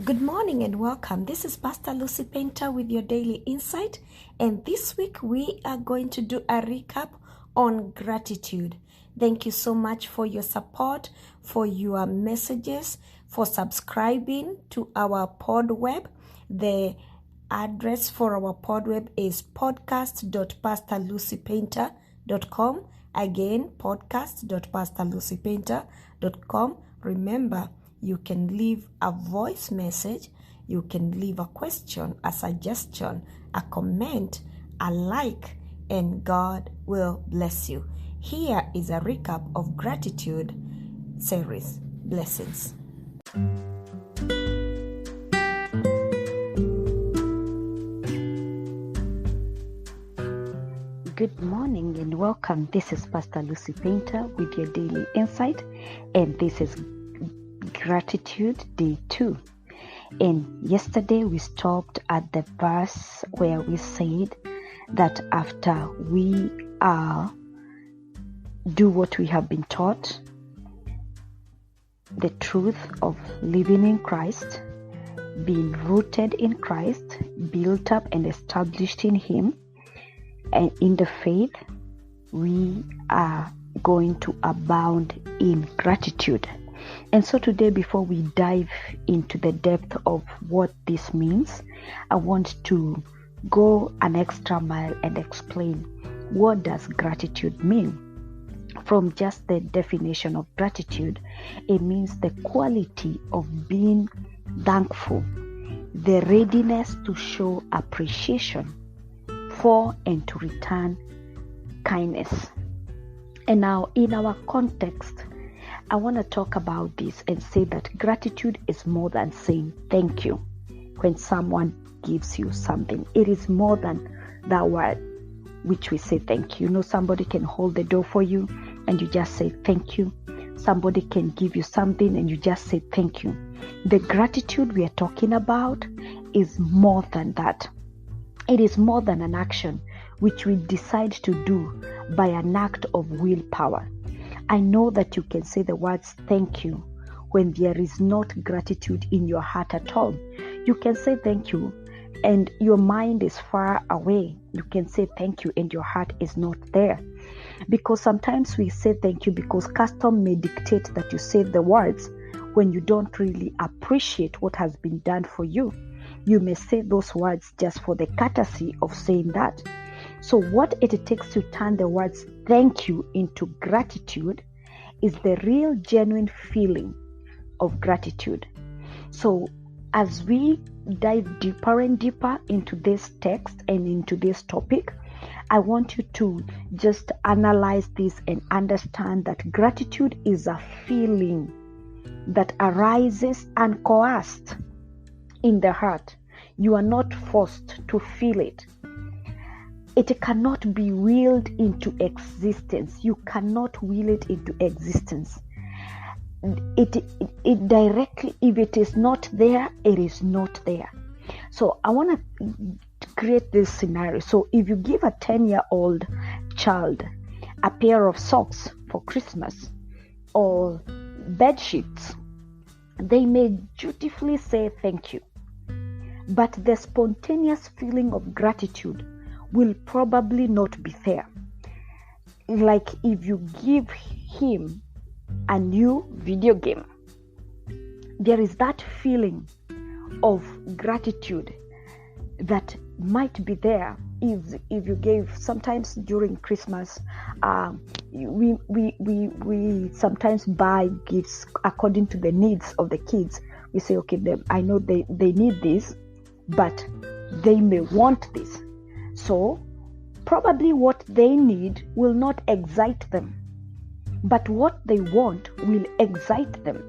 Good morning and welcome. This is Pastor Lucy Painter with your daily insight. And this week we are going to do a recap on gratitude. Thank you so much for your support, for your messages, for subscribing to our pod web. The address for our pod web is podcast.pastorlucypainter.com. Again, podcast.pastorlucypainter.com. Remember, you can leave a voice message, you can leave a question, a suggestion, a comment, a like, and God will bless you. Here is a recap of gratitude series. Blessings. Good morning and welcome. This is Pastor Lucy Painter with your daily insight, and this is Gratitude Day 2. And yesterday we stopped at the verse where we said that after we do what we have been taught, the truth of living in Christ, being rooted in Christ, built up and established in Him, and in the faith, we are going to abound in gratitude. And so today, before we dive into the depth of what this means, I want to go an extra mile and explain what does gratitude mean. From just the definition of gratitude, it means the quality of being thankful, the readiness to show appreciation for and to return kindness. And now, in our context, I want to talk about this and say that gratitude is more than saying thank you when someone gives you something. It is more than that word which we say thank you. You know, somebody can hold the door for you and you just say thank you. Somebody can give you something and you just say thank you. The gratitude we are talking about is more than that. It is more than an action which we decide to do by an act of willpower. I know that you can say the words thank you when there is not gratitude in your heart at all. You can say thank you and your mind is far away. You can say thank you and your heart is not there. Because sometimes we say thank you because custom may dictate that you say the words when you don't really appreciate what has been done for you. You may say those words just for the courtesy of saying that. So what it takes to turn the words thank you into gratitude is the real genuine feeling of gratitude. So as we dive deeper and deeper into this text and into this topic, I want you to just analyze this and understand that gratitude is a feeling that arises uncoerced in the heart. You are not forced to feel it. It cannot be willed into existence. You cannot will it into existence. It directly, if it is not there, it is not there. So I want to create this scenario. So if you give a 10-year-old child a pair of socks for Christmas or bed sheets, they may dutifully say thank you. But the spontaneous feeling of gratitude will probably not be there. Like if you give him a new video game, there is that feeling of gratitude that might be there if you gave. Sometimes during Christmas, we sometimes buy gifts according to the needs of the kids. We say, okay, I know they need this, but they may want this. So probably what they need will not excite them, but what they want will excite them.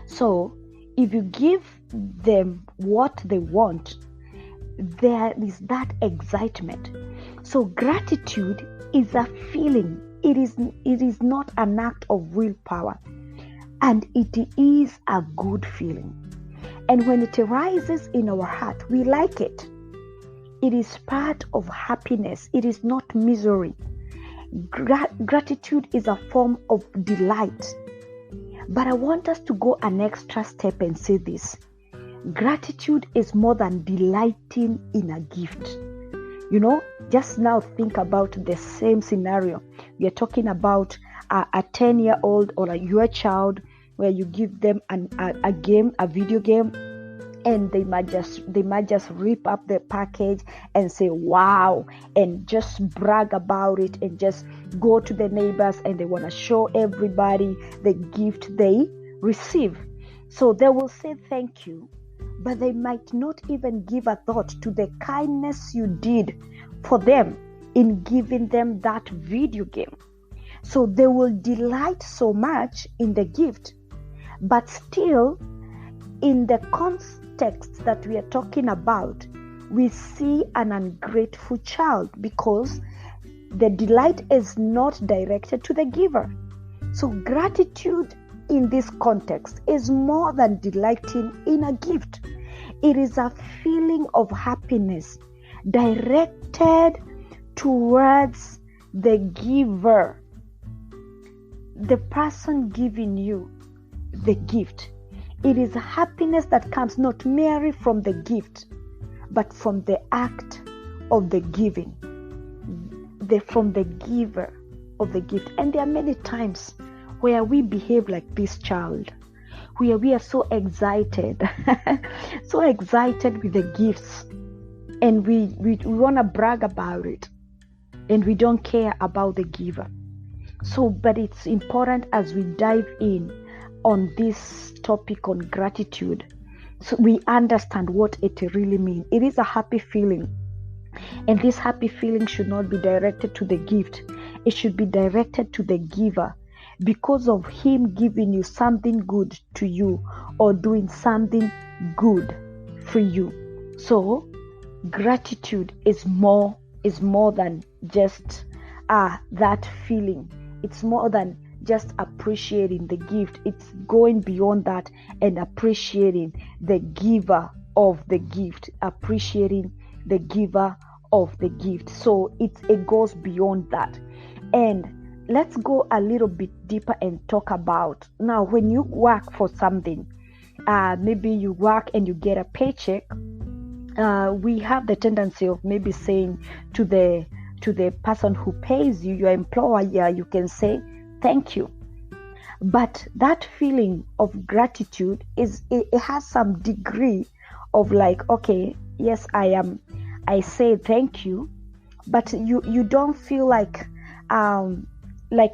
So if you give them what they want, there is that excitement. So gratitude is a feeling. It is not an act of willpower, and it is a good feeling. And when it arises in our heart, we like it. It is part of happiness. It is not misery. Gratitude is a form of delight. But I want us to go an extra step and say this. Gratitude is more than delighting in a gift. Just now think about the same scenario. We are talking about a 10-year-old or your child, where you give them a game, a video game, and they might just rip up the package and say wow, and just brag about it, and just go to the neighbors, and they want to show everybody the gift they receive. So they will say thank you, but they might not even give a thought to the kindness you did for them in giving them that video game. So they will delight so much in the gift, but still, in the context that we are talking about, we see an ungrateful child, because the delight is not directed to the giver. So gratitude in this context is more than delighting in a gift. It is a feeling of happiness directed towards the giver, the person giving you the gift. It is a happiness that comes not merely from the gift, but from the act of the giving, from the giver of the gift. And there are many times where we behave like this child, where we are so excited, so excited with the gifts, and we want to brag about it, and we don't care about the giver. So, but it's important as we dive in on this topic on gratitude, so we understand what it really means. It is a happy feeling, and this happy feeling should not be directed to the gift. It should be directed to the giver, because of him giving you something good to you, or doing something good for you. So gratitude is more than just that feeling. It's more than just appreciating the gift. It's going beyond that and appreciating the giver of the gift, appreciating the giver of the gift. So it goes beyond that. And let's go a little bit deeper and talk about, now, when you work for something, maybe you work and you get a paycheck, we have the tendency of maybe saying to the person who pays you, your employer, you can say thank you. But that feeling of gratitude it has some degree of like, okay, yes, I say thank you, but you don't feel like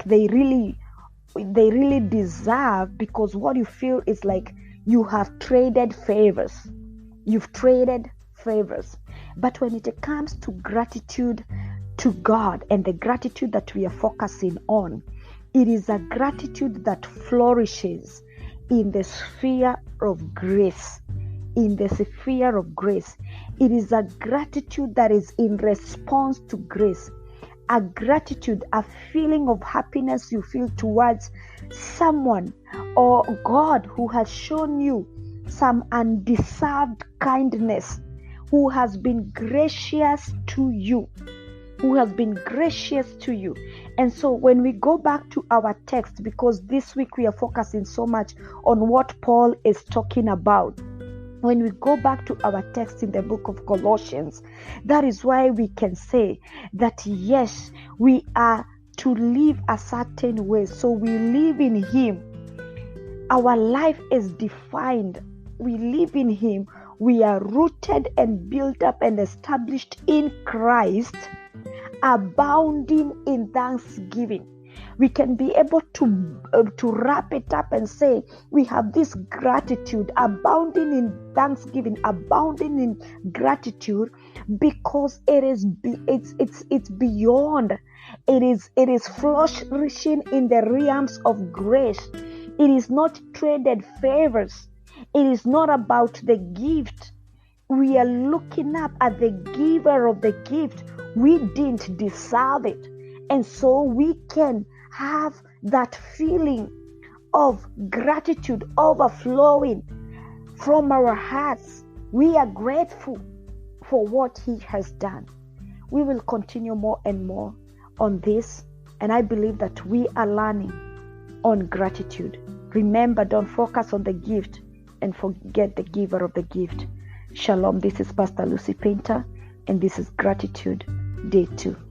they really deserve, because what you feel is like you have traded favors. You've traded favors. But when it comes to gratitude to God, and the gratitude that we are focusing on, it is a gratitude that flourishes in the sphere of grace. In the sphere of grace. It is a gratitude that is in response to grace. A gratitude, a feeling of happiness you feel towards someone or God who has shown you some undeserved kindness, who has been gracious to you. And so when we go back to our text, because this week we are focusing so much on what Paul is talking about, when we go back to our text in the book of Colossians, that is why we can say that yes, we are to live a certain way. So we live in Him. Our life is defined. We live in Him. We are rooted and built up and established in Christ, abounding in thanksgiving. We can be able to wrap it up and say we have this gratitude, abounding in thanksgiving, abounding in gratitude, because it's beyond. It is flourishing in the realms of grace. It is not traded favors. It is not about the gift. We are looking up at the giver of the gift. We didn't deserve it. And so we can have that feeling of gratitude overflowing from our hearts. We are grateful for what He has done. We will continue more and more on this, and I believe that we are learning on gratitude. Remember, don't focus on the gift, and forget the giver of the gift. Shalom. This is Pastor Lucy Painter, and this is Gratitude Day 2.